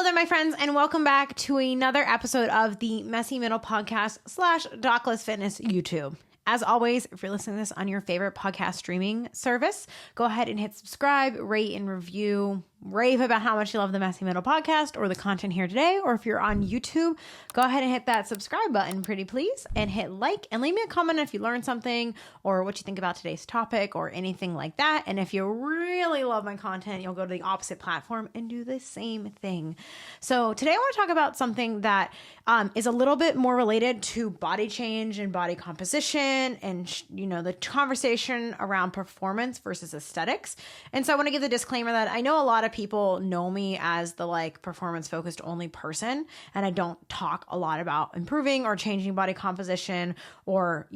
Hello there, my friends, and welcome back to another episode of the Messy Middle Podcast / Dockless Fitness YouTube. As always, if you're listening to this on your favorite podcast streaming service, go ahead and hit subscribe, rate, and review. Rave about how much you love the Messy Middle Podcast or the content here today. Or if you're on YouTube, go ahead and hit that subscribe button, pretty please, and hit like and leave me a comment if you learned something or what you think about today's topic or anything like that. And if you really love my content, you'll go to the opposite platform and do the same thing. So today I want to talk about something that is a little bit more related to body change and body composition and, the conversation around performance versus aesthetics. And so I want to give the disclaimer that I know a lot of people know me as the performance focused only person, and I don't talk a lot about improving or changing body composition or,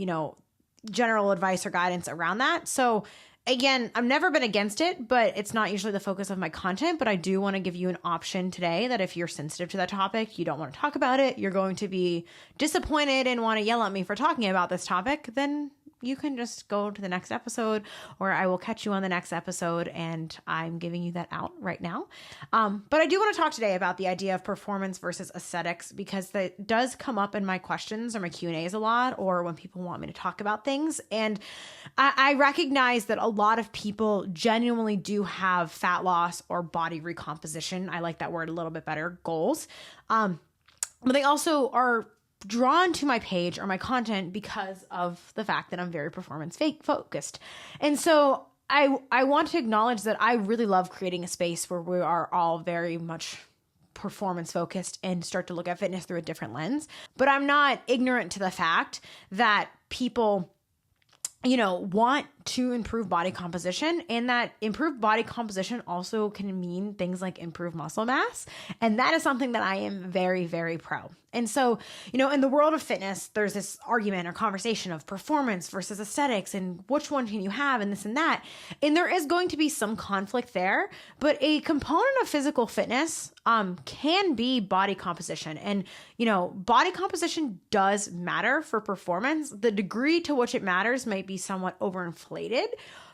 general advice or guidance around that. So again, I've never been against it, but it's not usually the focus of my content. But I do want to give you an option today that if you're sensitive to that topic, you don't want to talk about it, you're going to be disappointed and want to yell at me for talking about this topic, then you can just go to the next episode, or I will catch you on the next episode, and I'm giving you that out right now. But I do want to talk today about the idea of performance versus aesthetics, because that does come up in my questions or my Q&As a lot, or when people want me to talk about things. And I recognize that a lot of people genuinely do have fat loss or body recomposition. I like that word a little bit better, goals. But they also are drawn to my page or my content because of the fact that I'm very performance focused. And so I want to acknowledge that I really love creating a space where we are all very much performance focused and start to look at fitness through a different lens. But I'm not ignorant to the fact that people want to improve body composition, and that improved body composition also can mean things like improved muscle mass. And that is something that I am very, very pro. And so, in the world of fitness, there's this argument or conversation of performance versus aesthetics and which one can you have and this and that. And there is going to be some conflict there, but a component of physical fitness can be body composition. And, body composition does matter for performance. The degree to which it matters might be somewhat overinflated,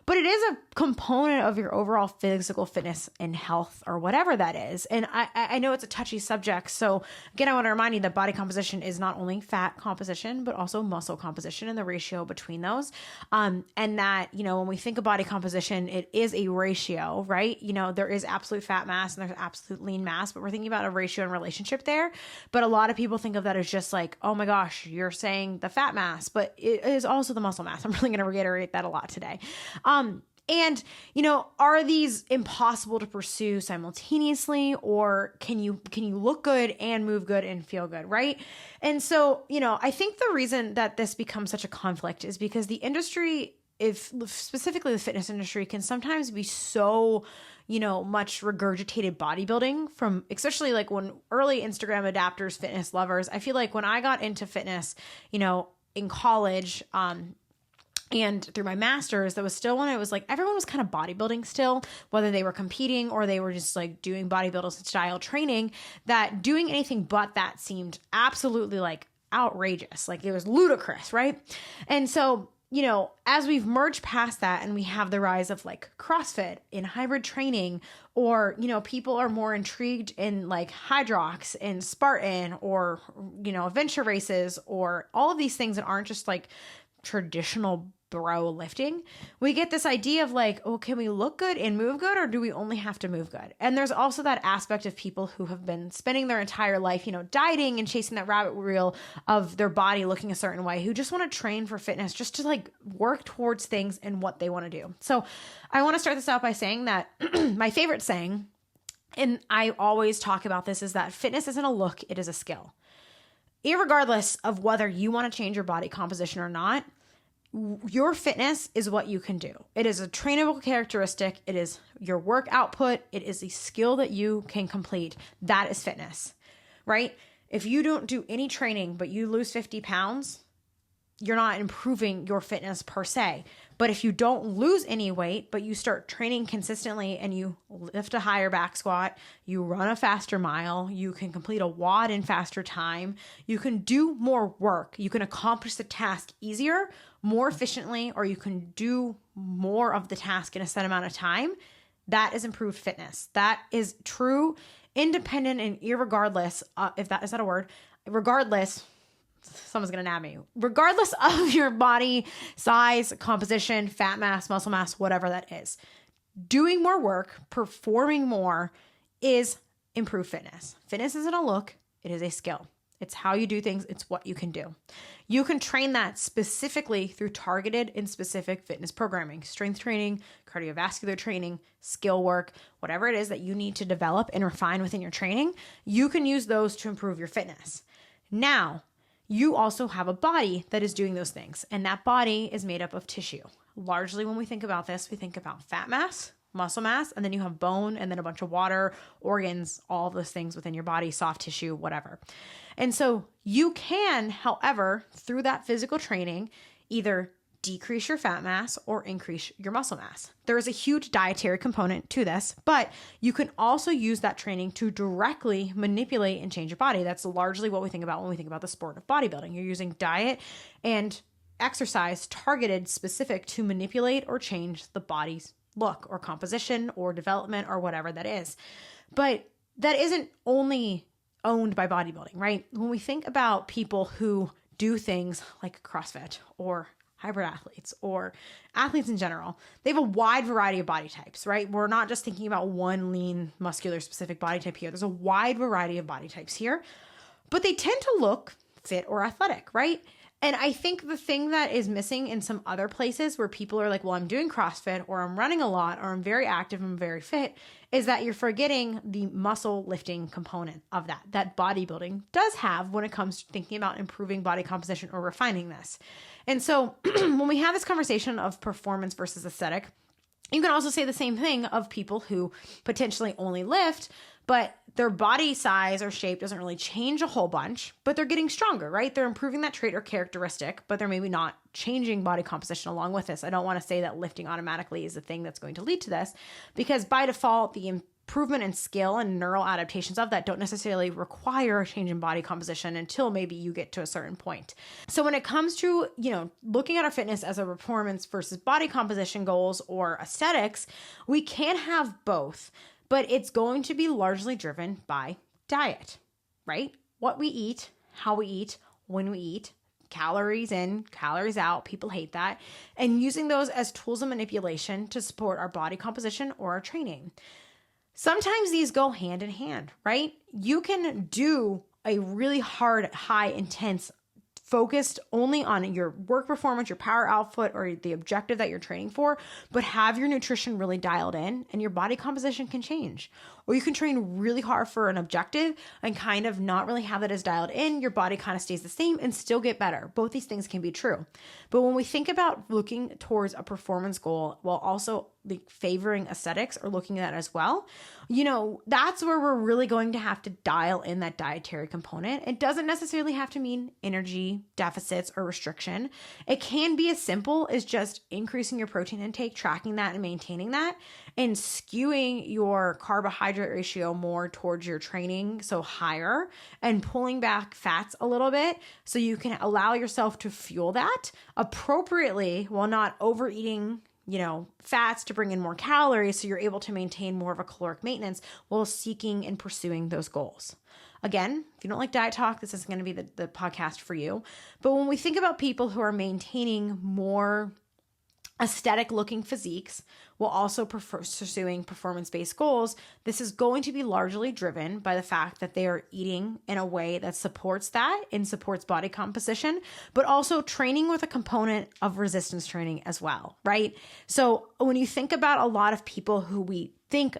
but it is a component of your overall physical fitness and health or whatever that is. And I know it's a touchy subject. So again, I want to remind you that body composition is not only fat composition, but also muscle composition and the ratio between those. And that, when we think of body composition, it is a ratio, right? There is absolute fat mass and there's absolute lean mass, but we're thinking about a ratio and relationship there. But a lot of people think of that as just like, oh my gosh, you're saying the fat mass, but it is also the muscle mass. I'm really going to reiterate that a lot today. And, are these impossible to pursue simultaneously, or can you look good and move good and feel good, right? And so, I think the reason that this becomes such a conflict is because the industry, if specifically the fitness industry, can sometimes be so, much regurgitated bodybuilding from, especially when early Instagram adapters, fitness lovers. I feel like when I got into fitness, in college, and through my master's, that was still when it was everyone was kind of bodybuilding still, whether they were competing or they were just doing bodybuilding style training, that doing anything but that seemed absolutely outrageous. It was ludicrous, right? And so, as we've merged past that and we have the rise of CrossFit in hybrid training, or, people are more intrigued in Hydrox and Spartan or, adventure races or all of these things that aren't just traditional bro lifting, we get this idea of can we look good and move good, or do we only have to move good? And there's also that aspect of people who have been spending their entire life, dieting and chasing that rabbit wheel of their body looking a certain way, who just want to train for fitness, just to work towards things and what they want to do. So I want to start this out by saying that my favorite saying, and I always talk about this, is that fitness isn't a look, it is a skill. Irregardless of whether you want to change your body composition or not, your fitness is what you can do. It is a trainable characteristic. It is your work output. It is a skill that you can complete. That is fitness, right? If you don't do any training, but you lose 50 pounds, you're not improving your fitness per se. But if you don't lose any weight, but you start training consistently and you lift a higher back squat, you run a faster mile, you can complete a WOD in faster time, you can do more work, you can accomplish the task easier, more efficiently, or you can do more of the task in a set amount of time, that is improved fitness. That is true independent and irregardless, is that a word? Regardless, someone's going to nab me. Regardless of your body size, composition, fat mass, muscle mass, whatever that is, doing more work, performing more is improved fitness. Fitness isn't a look, it is a skill. It's how you do things. It's what you can do. You can train that specifically through targeted and specific fitness programming, strength training, cardiovascular training, skill work, whatever it is that you need to develop and refine within your training. You can use those to improve your fitness. Now, you also have a body that is doing those things, and that body is made up of tissue. Largely, when we think about this, we think about fat mass, muscle mass, and then you have bone, and then a bunch of water, organs, all those things within your body, soft tissue, whatever. And so you can, however, through that physical training, either decrease your fat mass or increase your muscle mass. There is a huge dietary component to this, but you can also use that training to directly manipulate and change your body. That's largely what we think about when we think about the sport of bodybuilding. You're using diet and exercise targeted specific to manipulate or change the body's look or composition or development or whatever that is. But that isn't only owned by bodybuilding, right? When we think about people who do things like CrossFit or hybrid athletes or athletes in general, they have a wide variety of body types, right? We're not just thinking about one lean, muscular, specific body type here. There's a wide variety of body types here, but they tend to look fit or athletic, right? And I think the thing that is missing in some other places where people are like, well, I'm doing CrossFit or I'm running a lot or I'm very active, I'm very fit, is that you're forgetting the muscle lifting component of that bodybuilding does have when it comes to thinking about improving body composition or refining this. And so when we have this conversation of performance versus aesthetic, you can also say the same thing of people who potentially only lift, but their body size or shape doesn't really change a whole bunch, but they're getting stronger, right? They're improving that trait or characteristic, but they're maybe not changing body composition along with this. I don't want to say that lifting automatically is the thing that's going to lead to this, because by default, the improvement in skill and neural adaptations of that don't necessarily require a change in body composition until maybe you get to a certain point. So when it comes to, looking at our fitness as a performance versus body composition goals or aesthetics, we can have both. But it's going to be largely driven by diet, right? What we eat, how we eat, when we eat, calories in, calories out. People hate that. And using those as tools of manipulation to support our body composition or our training. Sometimes these go hand in hand, right? You can do a really hard, high, intense, focused only on your work performance, your power output, or the objective that you're training for, but have your nutrition really dialed in and your body composition can change. Or you can train really hard for an objective and kind of not really have it as dialed in. Your body kind of stays the same and still get better. Both these things can be true. But when we think about looking towards a performance goal while also favoring aesthetics or looking at that as well, that's where we're really going to have to dial in that dietary component. It doesn't necessarily have to mean energy deficits or restriction. It can be as simple as just increasing your protein intake, tracking that and maintaining that, and skewing your carbohydrate ratio more towards your training, so higher, and pulling back fats a little bit so you can allow yourself to fuel that appropriately while not overeating fats to bring in more calories so you're able to maintain more of a caloric maintenance while seeking and pursuing those goals. Again, if you don't like diet talk, this isn't going to be the podcast for you. But when we think about people who are maintaining more aesthetic looking physiques while also pursuing performance-based goals, this is going to be largely driven by the fact that they are eating in a way that supports that and supports body composition, but also training with a component of resistance training as well, right? So when you think about a lot of people who we think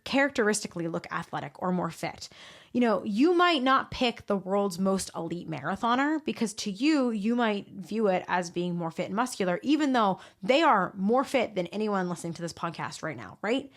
characteristically look athletic or more fit, you might not pick the world's most elite marathoner because to you might view it as being more fit and muscular, even though they are more fit than anyone listening to this podcast right now, right?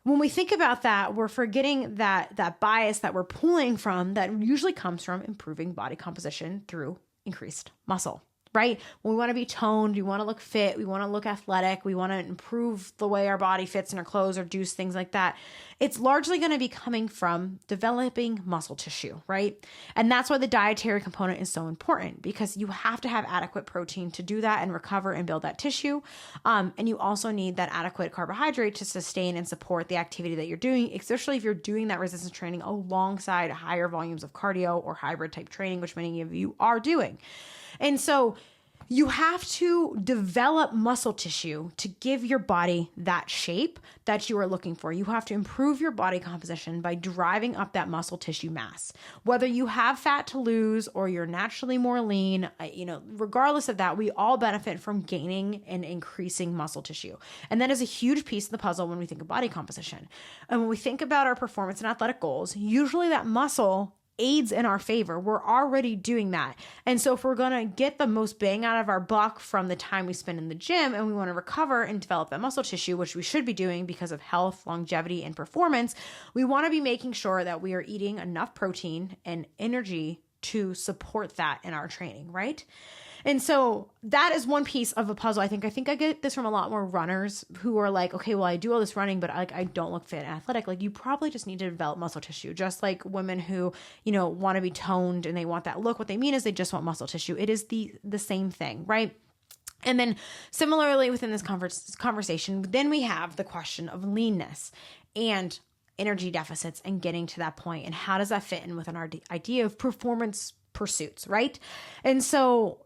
When we think about that, we're forgetting that bias that we're pulling from that usually comes from improving body composition through increased muscle. Right? When we want to be toned, we want to look fit, we want to look athletic, we want to improve the way our body fits in our clothes or do things like that. it's largely going to be coming from developing muscle tissue, right? And that's why the dietary component is so important, because you have to have adequate protein to do that and recover and build that tissue. And you also need that adequate carbohydrate to sustain and support the activity that you're doing, especially if you're doing that resistance training alongside higher volumes of cardio or hybrid type training, which many of you are doing. And so you have to develop muscle tissue to give your body that shape that you are looking for. You have to improve your body composition by driving up that muscle tissue mass. Whether you have fat to lose or you're naturally more lean, regardless of that, we all benefit from gaining and increasing muscle tissue. And that is a huge piece of the puzzle when we think of body composition. And when we think about our performance and athletic goals, usually that muscle aids in our favor. We're already doing that. And so if we're going to get the most bang out of our buck from the time we spend in the gym and we want to recover and develop that muscle tissue, which we should be doing because of health, longevity, and performance, we want to be making sure that we are eating enough protein and energy to support that in our training, right? And so that is one piece of a puzzle. I think I get this from a lot more runners who are like, okay, well, I do all this running, but I don't look fit and athletic. Like, you probably just need to develop muscle tissue, just like women who, want to be toned and they want that look. What they mean is they just want muscle tissue. It is the same thing, right? And then similarly within this conversation, then we have the question of leanness and energy deficits and getting to that point. And how does that fit in within our idea of performance pursuits, right? And so,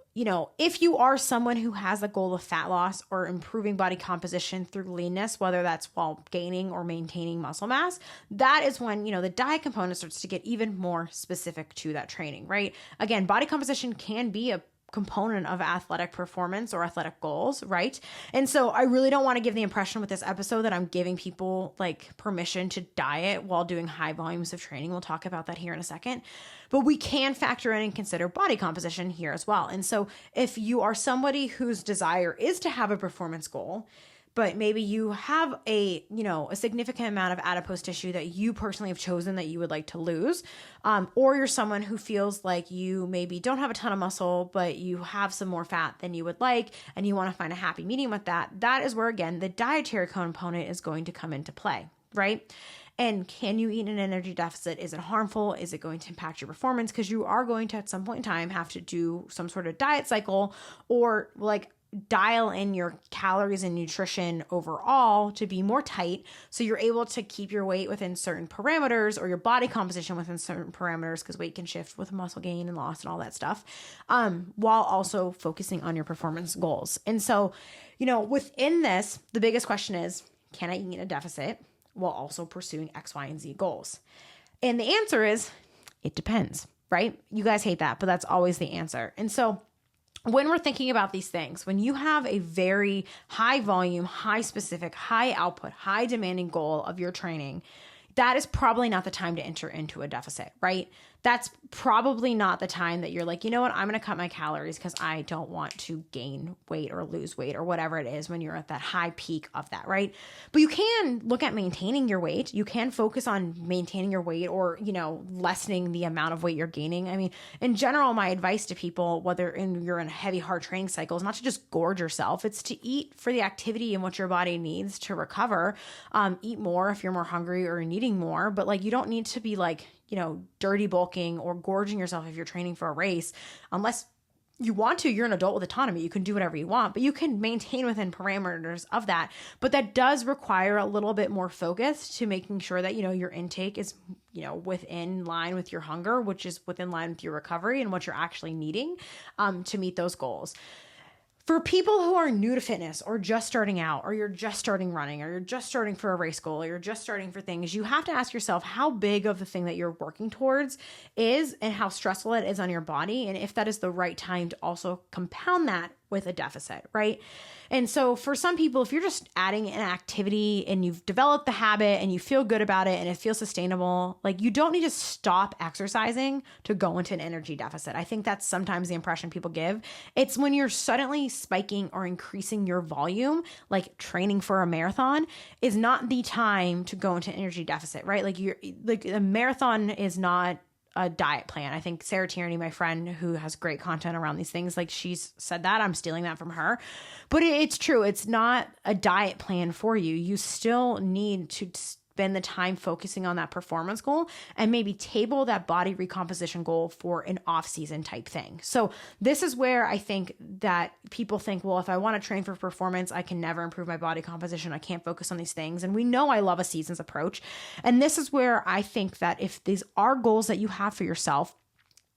if you are someone who has a goal of fat loss or improving body composition through leanness, whether that's while gaining or maintaining muscle mass, that is when, the diet component starts to get even more specific to that training, right? Again, body composition can be a component of athletic performance or athletic goals, right? And so I really don't want to give the impression with this episode that I'm giving people like permission to diet while doing high volumes of training. We'll talk about that here in a second. But we can factor in and consider body composition here as well. And so if you are somebody whose desire is to have a performance goal, but maybe you have a significant amount of adipose tissue that you personally have chosen that you would like to lose, or you're someone who feels like you maybe don't have a ton of muscle, but you have some more fat than you would like, and you want to find a happy medium with that, that is where, again, the dietary component is going to come into play, right? And can you eat in an energy deficit? Is it harmful? Is it going to impact your performance? Because you are going to, at some point in time, have to do some sort of diet cycle or dial in your calories and nutrition overall to be more tight, so you're able to keep your weight within certain parameters or your body composition within certain parameters, because weight can shift with muscle gain and loss and all that stuff, while also focusing on your performance goals. And so, within this, the biggest question is, can I eat in a deficit while also pursuing X, Y, and Z goals? And the answer is, it depends, right? You guys hate that, but that's always the answer. And so when we're thinking about these things, when you have a very high volume, high specific, high output, high demanding goal of your training, that is probably not the time to enter into a deficit, right? That's probably not the time that you're like, you know what, I'm going to cut my calories because I don't want to gain weight or lose weight or whatever it is when you're at that high peak of that, right? But you can look at maintaining your weight. You can focus on maintaining your weight or, lessening the amount of weight you're gaining. I mean, in general, my advice to people, whether you're in a heavy, hard training cycle, is not to just gorge yourself. It's to eat for the activity and what your body needs to recover. Eat more if you're more hungry or needing more, but you don't need to be dirty bulking or gorging yourself if you're training for a race, unless you want to. You're an adult with autonomy. You can do whatever you want, but you can maintain within parameters of that. But that does require a little bit more focus to making sure that, your intake is, within line with your hunger, which is within line with your recovery and what you're actually needing to meet those goals. For people who are new to fitness or just starting out, or you're just starting running, or you're just starting for a race goal, or you're just starting for things, you have to ask yourself how big of the thing that you're working towards is and how stressful it is on your body, and if that is the right time to also compound that with a deficit, right? And so for some people, if you're just adding an activity and you've developed the habit and you feel good about it and it feels sustainable, you don't need to stop exercising to go into an energy deficit. I think that's sometimes the impression people give. It's when you're suddenly spiking or increasing your volume, like training for a marathon, is not the time to go into energy deficit, right? A marathon is not a diet plan. I think Sarah Tierney, my friend who has great content around these things, she's said that. I'm stealing that from her. But it's true. It's not a diet plan for you. You still need to spend the time focusing on that performance goal and maybe table that body recomposition goal for an off-season type thing. So this is where I think that people think, well, if I want to train for performance, I can never improve my body composition. I can't focus on these things. And we know I love a seasons approach. And this is where I think that if these are goals that you have for yourself,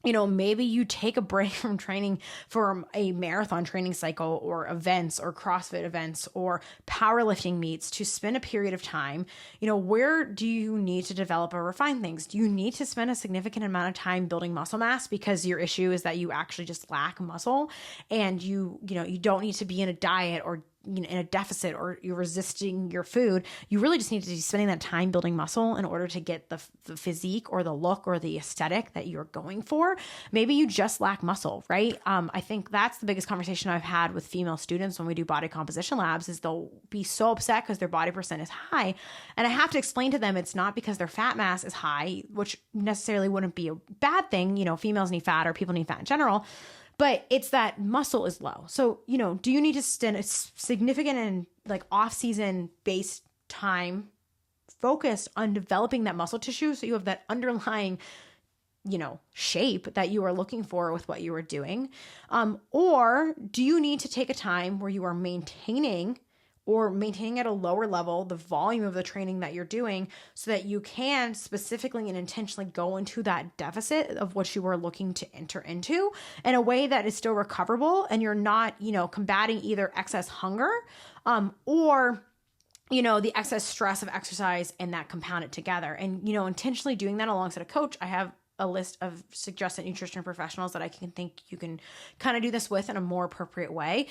maybe you take a break from training for a marathon training cycle or events or CrossFit events or powerlifting meets to spend a period of time. Where do you need to develop or refine things? Do you need to spend a significant amount of time building muscle mass because your issue is that you actually just lack muscle and you don't need to be in a diet or in a deficit or you're resisting your food? You really just need to be spending that time building muscle in order to get the physique or the look or the aesthetic that you're going for. Maybe you just lack muscle, right? I think that's the biggest conversation I've had with female students when we do body composition labs is they'll be so upset because their body percent is high. And I have to explain to them it's not because their fat mass is high, which necessarily wouldn't be a bad thing. Females need fat or people need fat in general. But it's that muscle is low. So, do you need to spend a significant and off-season based time focused on developing that muscle tissue so you have that underlying, shape that you are looking for with what you are doing? Or do you need to take a time where you are maintaining at a lower level the volume of the training that you're doing so that you can specifically and intentionally go into that deficit of what you are looking to enter into in a way that is still recoverable and you're not, combating either excess hunger or the excess stress of exercise and that compounded together. And, intentionally doing that alongside a coach, I have a list of suggested nutrition professionals that I can think you can kind of do this with in a more appropriate way,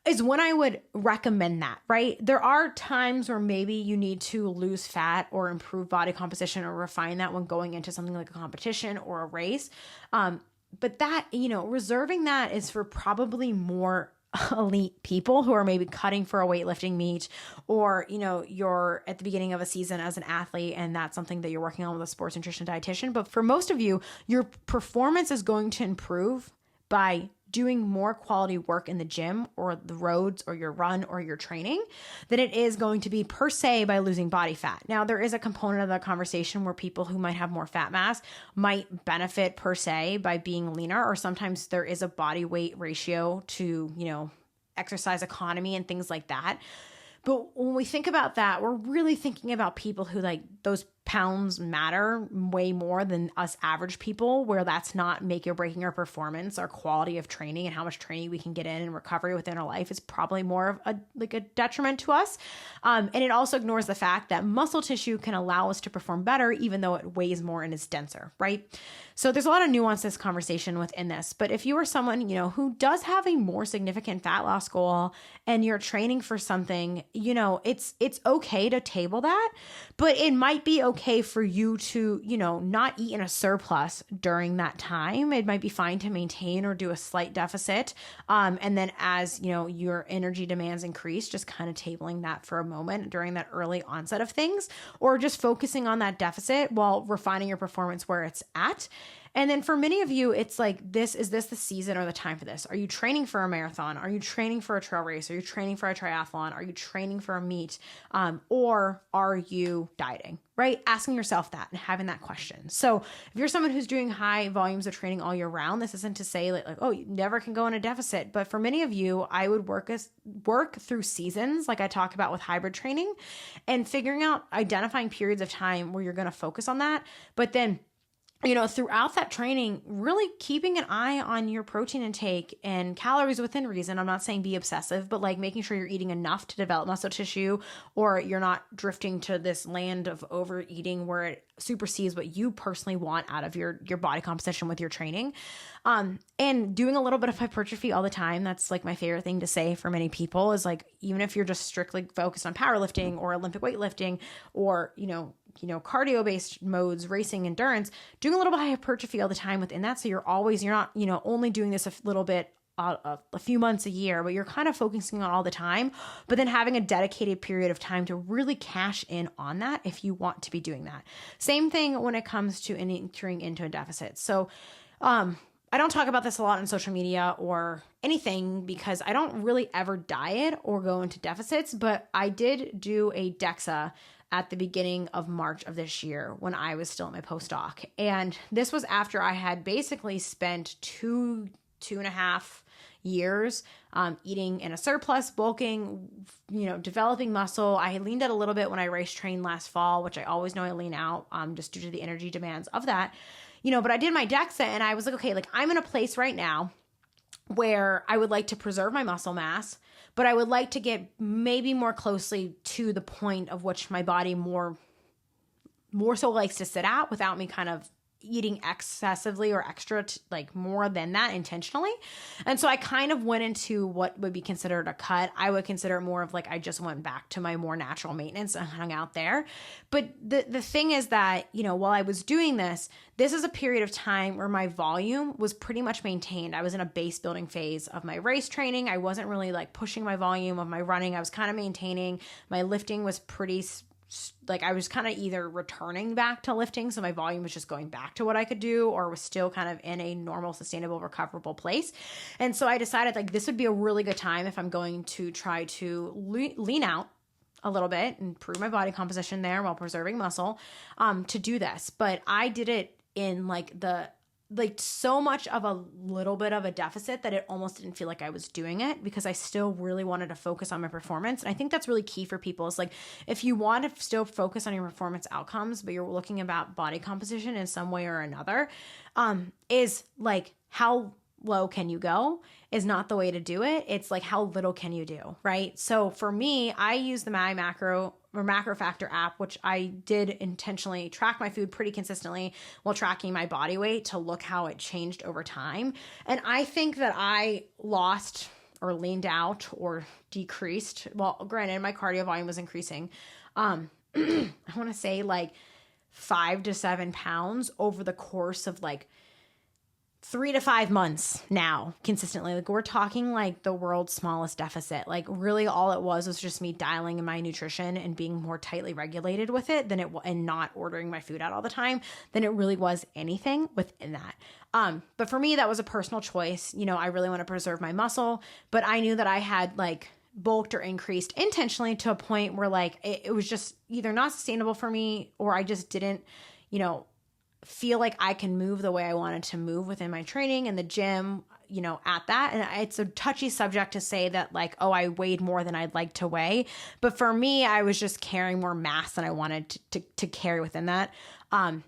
is when I would recommend that, right? There are times where maybe you need to lose fat or improve body composition or refine that when going into something like a competition or a race. But that, reserving that is for probably more elite people who are maybe cutting for a weightlifting meet, or, you're at the beginning of a season as an athlete and that's something that you're working on with a sports nutrition dietitian. But for most of you, your performance is going to improve by doing more quality work in the gym or the roads or your run or your training than it is going to be per se by losing body fat. Now, there is a component of that conversation where people who might have more fat mass might benefit per se by being leaner, or sometimes there is a body weight ratio to, exercise economy and things like that. But when we think about that, we're really thinking about people who those pounds matter way more than us average people, where that's not make or breaking our performance. Our quality of training and how much training we can get in and recovery within our life is probably more of a detriment to us. And it also ignores the fact that muscle tissue can allow us to perform better, even though it weighs more and is denser, right? So there's a lot of nuance to this conversation within this. But if you are someone, who does have a more significant fat loss goal and you're training for something, it's okay to table that, but it might be okay for you to, not eat in a surplus during that time. It might be fine to maintain or do a slight deficit. And then as, your energy demands increase, just kind of tabling that for a moment during that early onset of things, or just focusing on that deficit while refining your performance where it's at. And then for many of you, it's is this the season or the time for this? Are you training for a marathon? Are you training for a trail race? Are you training for a triathlon? Are you training for a meet? Or are you dieting, right? Asking yourself that and having that question. So if you're someone who's doing high volumes of training all year round, this isn't to say oh, you never can go in a deficit. But for many of you, I would work through seasons, like I talk about with hybrid training, and identifying periods of time where you're going to focus on that. But then throughout that training, really keeping an eye on your protein intake and calories within reason. I'm not saying be obsessive, but making sure you're eating enough to develop muscle tissue, or you're not drifting to this land of overeating where it supersedes what you personally want out of your body composition with your training. And doing a little bit of hypertrophy all the time. That's my favorite thing to say for many people is even if you're just strictly focused on powerlifting or Olympic weightlifting or, cardio-based modes, racing, endurance, doing a little bit of hypertrophy all the time within that. So you're not, only doing this a little bit a few months a year, but you're kind of focusing on all the time, but then having a dedicated period of time to really cash in on that if you want to be doing that. Same thing when it comes to entering into a deficit. So, I don't talk about this a lot on social media or anything because I don't really ever diet or go into deficits, but I did do a DEXA at the beginning of March of this year when I was still at my postdoc. And this was after I had basically spent two and a half years eating in a surplus, bulking, developing muscle. I leaned out a little bit when I race trained last fall, which I always know I lean out just due to the energy demands of that. But I did my DEXA and I was like, okay, like I'm in a place right now where I would like to preserve my muscle mass, but I would like to get maybe more closely to the point of which my body more so likes to sit at without me kind of eating excessively or extra, like more than that intentionally. And so I kind of went into what would be considered a cut. I would consider it more of like, I just went back to my more natural maintenance and hung out there. But the thing is that, while I was doing this is a period of time where my volume was pretty much maintained. I was in a base building phase of my race training. I wasn't really like pushing my volume of my running. I was kind of maintaining. My lifting was pretty like I was kind of either returning back to lifting, so my volume was just going back to what I could do, or was still kind of in a normal, sustainable, recoverable place. And so I decided like this would be a really good time if I'm going to try to lean out a little bit and improve my body composition there while preserving muscle, to do this. But I did it in so much of a little bit of a deficit that it almost didn't feel like I was doing it, because I still really wanted to focus on my performance. And I think that's really key for people. Is like, if you want to still focus on your performance outcomes, but you're looking about body composition in some way or another, is like how low can you go is not the way to do it. It's like, how little can you do, right? So for me, I use the My Macro or Macro Factor app, which I did intentionally track my food pretty consistently while tracking my body weight to look how it changed over time. And I think that I lost or leaned out or decreased. Well, granted, my cardio volume was increasing. I want to say like 5 to 7 pounds over the course of like 3 to 5 months now consistently. Like we're talking like the world's smallest deficit. Like really all it was just me dialing in my nutrition and being more tightly regulated with it and not ordering my food out all the time than it really was anything within that. But for me, that was a personal choice. I really want to preserve my muscle, but I knew that I had like bulked or increased intentionally to a point where like it was just either not sustainable for me, or I just didn't, feel like I can move the way I wanted to move within my training in the gym, at that. And it's a touchy subject to say that like, oh, I weighed more than I'd like to weigh. But for me, I was just carrying more mass than I wanted to carry within that. And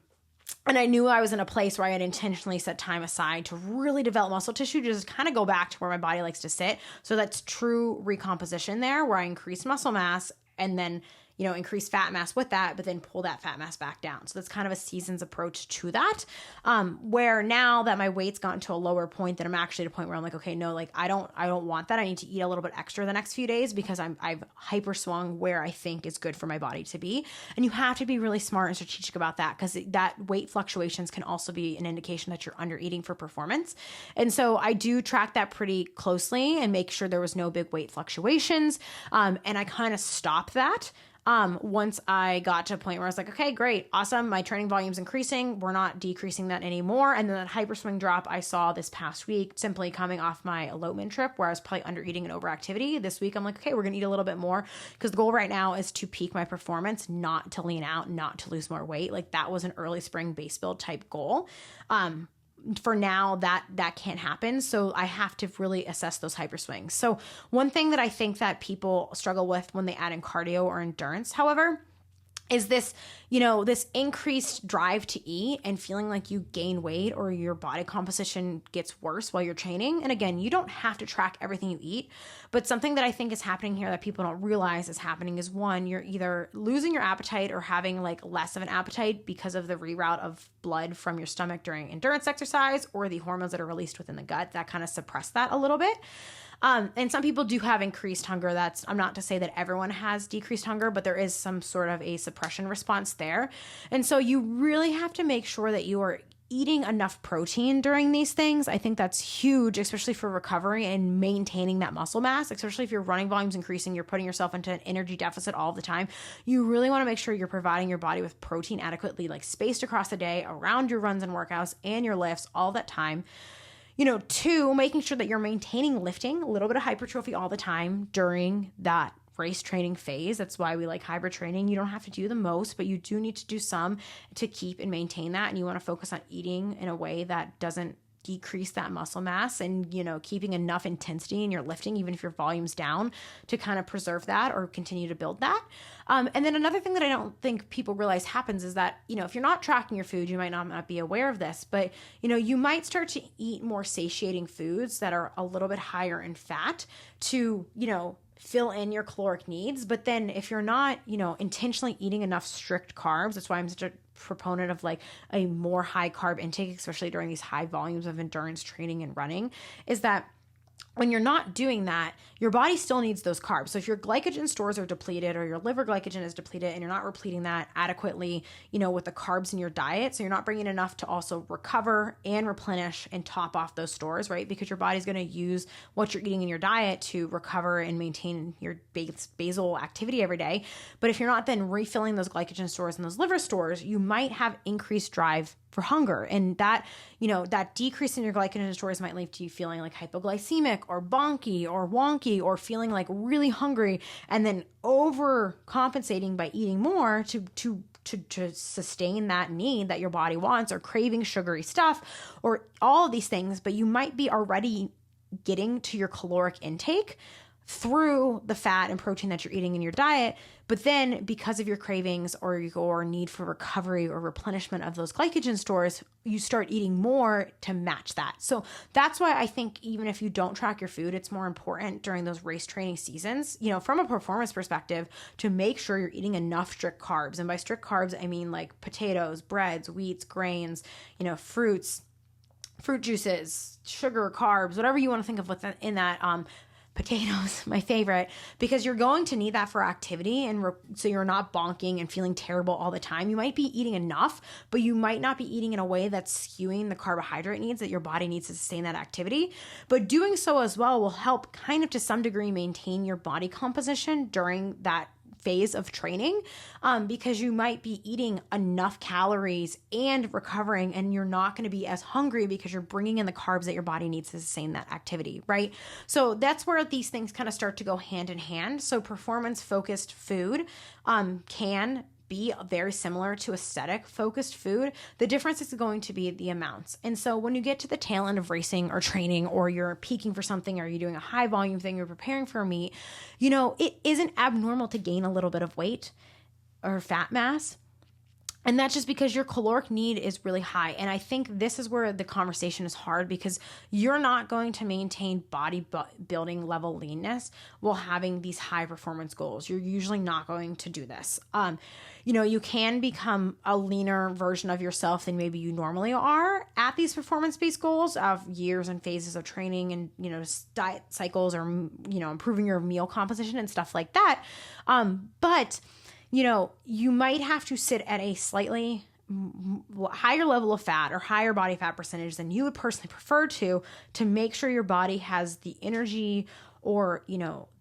I knew I was in a place where I had intentionally set time aside to really develop muscle tissue, to just kind of go back to where my body likes to sit. So that's true recomposition there, where I increase muscle mass and then increase fat mass with that, but then pull that fat mass back down. So that's kind of a season's approach to that. Where now that my weight's gotten to a lower point, that I'm actually at a point where I'm like, okay, no, like I don't want that. I need to eat a little bit extra the next few days because I've hyper swung where I think is good for my body to be. And you have to be really smart and strategic about that, because that weight fluctuations can also be an indication that you're under eating for performance. And so I do track that pretty closely and make sure there was no big weight fluctuations. And I kind of stopped that. Once I got to a point where I was like, okay, great, awesome. My training volume's increasing. We're not decreasing that anymore. And then that hyperswing drop I saw this past week, simply coming off my elopement trip where I was probably under eating and overactivity. This week, I'm like, okay, we're going to eat a little bit more, because the goal right now is to peak my performance, not to lean out, not to lose more weight. Like that was an early spring base build type goal. For now, that can't happen. So I have to really assess those hyperswings. So one thing that I think that people struggle with when they add in cardio or endurance, however, is this, this increased drive to eat and feeling like you gain weight or your body composition gets worse while you're training. And again, you don't have to track everything you eat, but something that I think is happening here that people don't realize is happening is, one, you're either losing your appetite or having like less of an appetite because of the reroute of blood from your stomach during endurance exercise, or the hormones that are released within the gut that kind of suppress that a little bit. And some people do have increased hunger. I'm not to say that everyone has decreased hunger, but there is some sort of a suppression response there. And so you really have to make sure that you are eating enough protein during these things. I think that's huge, especially for recovery and maintaining that muscle mass, especially if your running volume's increasing, you're putting yourself into an energy deficit all the time. You really want to make sure you're providing your body with protein adequately, like spaced across the day around your runs and workouts and your lifts all that time. Two, making sure that you're maintaining lifting, a little bit of hypertrophy all the time during that race training phase. That's why we like hybrid training. You don't have to do the most, but you do need to do some to keep and maintain that. And you want to focus on eating in a way that doesn't decrease that muscle mass and, keeping enough intensity in your lifting, even if your volume's down, to kind of preserve that or continue to build that. And then another thing that I don't think people realize happens is that, if you're not tracking your food, you might not be aware of this, but, you might start to eat more satiating foods that are a little bit higher in fat to, fill in your caloric needs. But then if you're not, intentionally eating enough strict carbs, that's why I'm such a proponent of like a more high carb intake, especially during these high volumes of endurance training and running, is that when you're not doing that, your body still needs those carbs. So if your glycogen stores are depleted or your liver glycogen is depleted and you're not repleting that adequately, with the carbs in your diet, so you're not bringing enough to also recover and replenish and top off those stores, right? Because your body's going to use what you're eating in your diet to recover and maintain your basal activity every day. But if you're not then refilling those glycogen stores and those liver stores, you might have increased drive for hunger. And that, that decrease in your glycogen stores might lead to you feeling like hypoglycemic or bonky or wonky or feeling like really hungry and then overcompensating by eating more to sustain that need that your body wants, or craving sugary stuff or all of these things. But you might be already getting to your caloric intake through the fat and protein that you're eating in your diet. But then because of your cravings or your need for recovery or replenishment of those glycogen stores, you start eating more to match that. So that's why I think even if you don't track your food, it's more important during those race training seasons, from a performance perspective, to make sure you're eating enough strict carbs. And by strict carbs, I mean like potatoes, breads, wheats, grains, fruits, fruit juices, sugar, carbs, whatever you want to think of what's in that, potatoes, my favorite, because you're going to need that for activity. And so you're not bonking and feeling terrible all the time. You might be eating enough, but you might not be eating in a way that's skewing the carbohydrate needs that your body needs to sustain that activity. But doing so as well will help kind of to some degree maintain your body composition during that phase of training, because you might be eating enough calories and recovering, and you're not going to be as hungry because you're bringing in the carbs that your body needs to sustain that activity, right? So that's where these things kind of start to go hand in hand. So performance focused food can be very similar to aesthetic focused food. The difference is going to be the amounts. And so when you get to the tail end of racing or training, or you're peaking for something, or you're doing a high volume thing, you're preparing for a meet, it isn't abnormal to gain a little bit of weight or fat mass. And that's just because your caloric need is really high. And I think this is where the conversation is hard, because you're not going to maintain bodybuilding level leanness while having these high performance goals. You're usually not going to do this. You can become a leaner version of yourself than maybe you normally are at these performance-based goals of years and phases of training and, diet cycles, or, improving your meal composition and stuff like that. But you might have to sit at a slightly higher level of fat or higher body fat percentage than you would personally prefer to make sure your body has the energy or,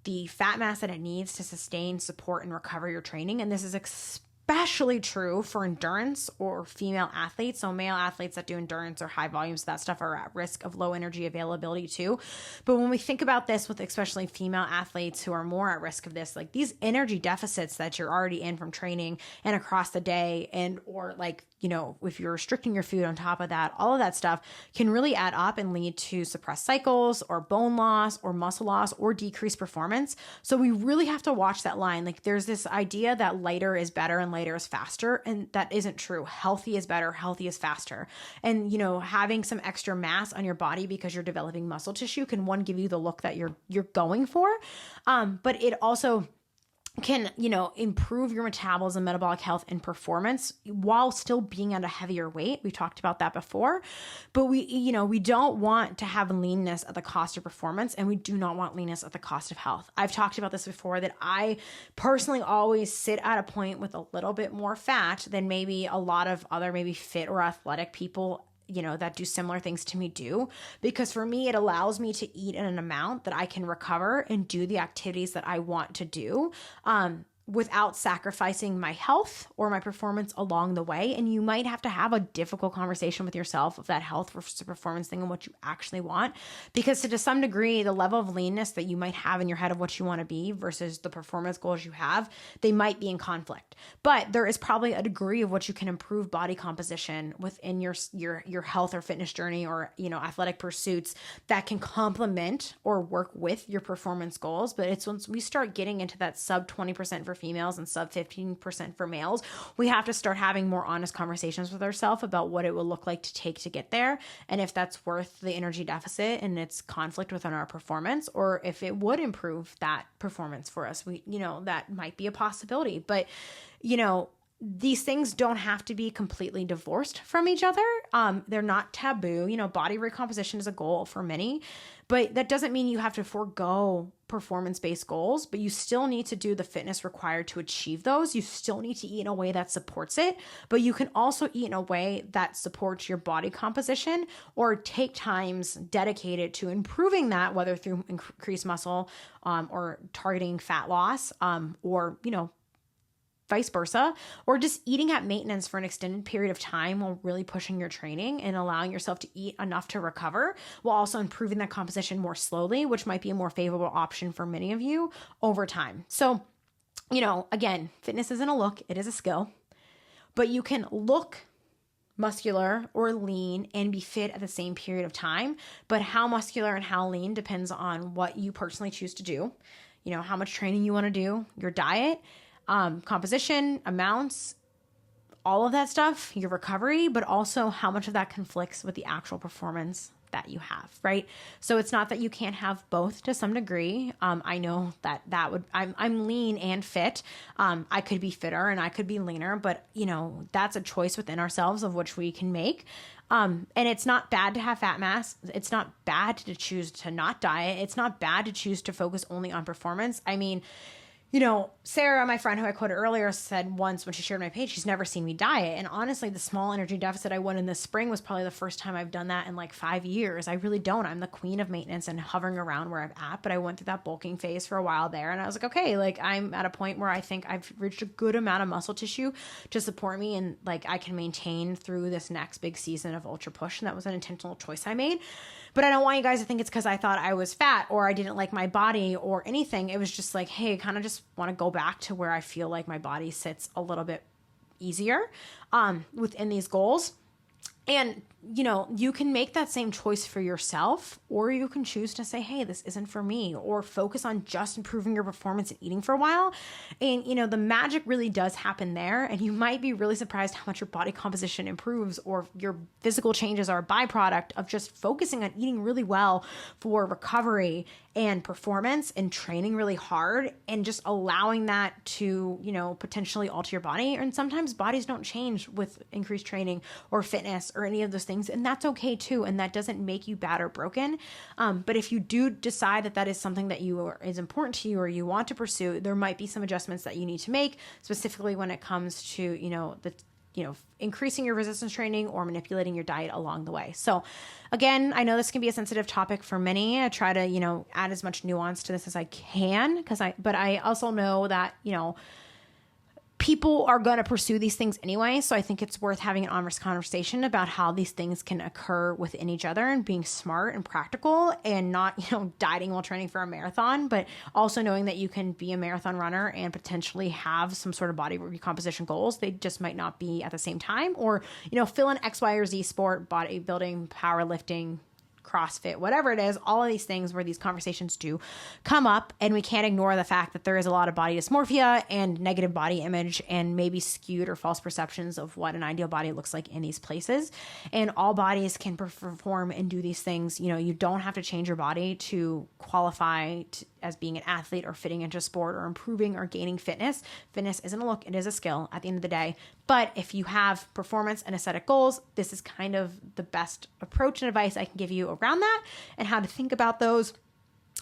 the fat mass that it needs to sustain, support, and recover your training. And this is especially true for endurance or female athletes. So male athletes that do endurance or high volumes, that stuff, are at risk of low energy availability too. But when we think about this with especially female athletes who are more at risk of this, like these energy deficits that you're already in from training and across the day, and or like, if you're restricting your food on top of that, all of that stuff can really add up and lead to suppressed cycles or bone loss or muscle loss or decreased performance. So we really have to watch that line. Like there's this idea that lighter is better and lighter is faster, and that isn't true. Healthy is better, healthy is faster. And, having some extra mass on your body because you're developing muscle tissue can, one, give you the look that you're going for. But it also can, improve your metabolism, metabolic health, and performance while still being at a heavier weight. We talked about that before, but we don't want to have leanness at the cost of performance, and we do not want leanness at the cost of health. I've talked about this before, that I personally always sit at a point with a little bit more fat than maybe a lot of other maybe fit or athletic people that do similar things to me do, because for me, it allows me to eat in an amount that I can recover and do the activities that I want to do. without sacrificing my health or my performance along the way. And you might have to have a difficult conversation with yourself of that health versus performance thing and what you actually want. Because to some degree, the level of leanness that you might have in your head of what you want to be versus the performance goals you have, they might be in conflict. But there is probably a degree of what you can improve body composition within your health or fitness journey or, athletic pursuits that can complement or work with your performance goals. But it's once we start getting into that sub 20% for females and sub 15% for males, we have to start having more honest conversations with ourselves about what it will look like to take to get there. And if that's worth the energy deficit and its conflict within our performance, or if it would improve that performance for us, that might be a possibility. But, these things don't have to be completely divorced from each other. They're not taboo. Body recomposition is a goal for many, but that doesn't mean you have to forego performance-based goals, but you still need to do the fitness required to achieve those. You still need to eat in a way that supports it, but you can also eat in a way that supports your body composition or take times dedicated to improving that, whether through increased muscle or targeting fat loss or, vice versa, or just eating at maintenance for an extended period of time while really pushing your training and allowing yourself to eat enough to recover while also improving that composition more slowly, which might be a more favorable option for many of you over time. So, again, fitness isn't a look, it is a skill, but you can look muscular or lean and be fit at the same period of time. But how muscular and how lean depends on what you personally choose to do, how much training you want to do, your diet, composition, amounts, all of that stuff, your recovery, but also how much of that conflicts with the actual performance that you have, right? So it's not that you can't have both to some degree. I know I'm lean and fit. I could be fitter and I could be leaner, but that's a choice within ourselves of which we can make. And it's not bad to have fat mass. It's not bad to choose to not diet. It's not bad to choose to focus only on performance. I mean, Sarah, my friend who I quoted earlier, said once when she shared my page, she's never seen me diet. And honestly, the small energy deficit I went in this spring was probably the first time I've done that in like 5 years. I really don't. I'm the queen of maintenance and hovering around where I'm at. But I went through that bulking phase for a while there. And I was like, okay, like I'm at a point where I think I've reached a good amount of muscle tissue to support me. And like I can maintain through this next big season of Ultra Push. And that was an intentional choice I made. But I don't want you guys to think it's because I thought I was fat or I didn't like my body or anything. It was just like, hey, I kind of just want to go back to where I feel like my body sits a little bit easier within these goals. And, you can make that same choice for yourself, or you can choose to say, hey, this isn't for me, or focus on just improving your performance and eating for a while. And, the magic really does happen there. And you might be really surprised how much your body composition improves or your physical changes are a byproduct of just focusing on eating really well for recovery and performance and training really hard and just allowing that to, potentially alter your body. And sometimes bodies don't change with increased training or fitness or any of those things. And that's okay too. And that doesn't make you bad or broken. But if you do decide that is something that is important to you or you want to pursue, there might be some adjustments that you need to make, specifically when it comes to, increasing your resistance training or manipulating your diet along the way. So again, I know this can be a sensitive topic for many. I try to, add as much nuance to this as I can but I also know that, people are going to pursue these things anyway. So I think it's worth having an honest conversation about how these things can occur within each other and being smart and practical and not, dieting while training for a marathon, but also knowing that you can be a marathon runner and potentially have some sort of body recomposition goals. They just might not be at the same time or, fill in X, Y, or Z sport, bodybuilding, powerlifting, CrossFit, whatever it is, all of these things where these conversations do come up, and we can't ignore the fact that there is a lot of body dysmorphia and negative body image and maybe skewed or false perceptions of what an ideal body looks like in these places. And all bodies can perform and do these things. You don't have to change your body to qualify as being an athlete or fitting into sport or improving or gaining fitness. Fitness isn't a look, it is a skill at the end of the day. But if you have performance and aesthetic goals, this is kind of the best approach and advice I can give you around that and how to think about those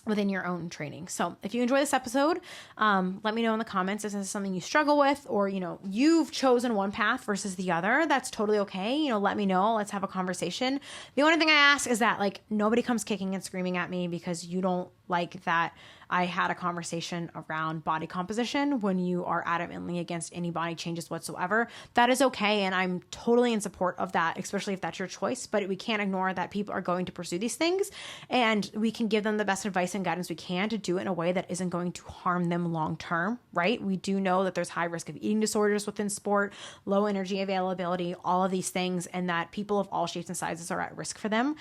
within your own training. So if you enjoy this episode, let me know in the comments if this is something you struggle with, or, you've chosen one path versus the other. That's totally okay. Let me know. Let's have a conversation. The only thing I ask is that nobody comes kicking and screaming at me because you don't like that I had a conversation around body composition. When you are adamantly against any body changes whatsoever, that is okay. And I'm totally in support of that, especially if that's your choice. But we can't ignore that people are going to pursue these things, and we can give them the best advice and guidance we can to do it in a way that isn't going to harm them long term, right? We do know that there's high risk of eating disorders within sport, low energy availability, all of these things, and that people of all shapes and sizes are at risk for them.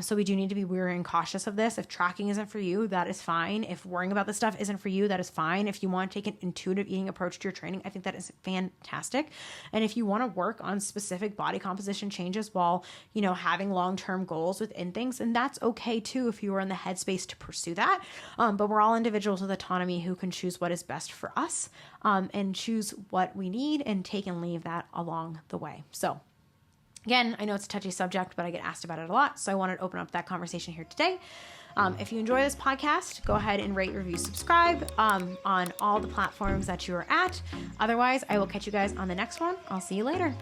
So we do need to be wary and cautious of this. If tracking isn't for you, that is fine. If worrying about this stuff isn't for you, that is fine. If you want to take an intuitive eating approach to your training, I think that is fantastic. And if you want to work on specific body composition changes while, having long-term goals within things, and that's okay too if you are in the headspace to pursue that. But we're all individuals with autonomy who can choose what is best for us, and choose what we need and take and leave that along the way. So again, I know it's a touchy subject, but I get asked about it a lot. So I wanted to open up that conversation here today. If you enjoy this podcast, go ahead and rate, review, subscribe on all the platforms that you are at. Otherwise, I will catch you guys on the next one. I'll see you later.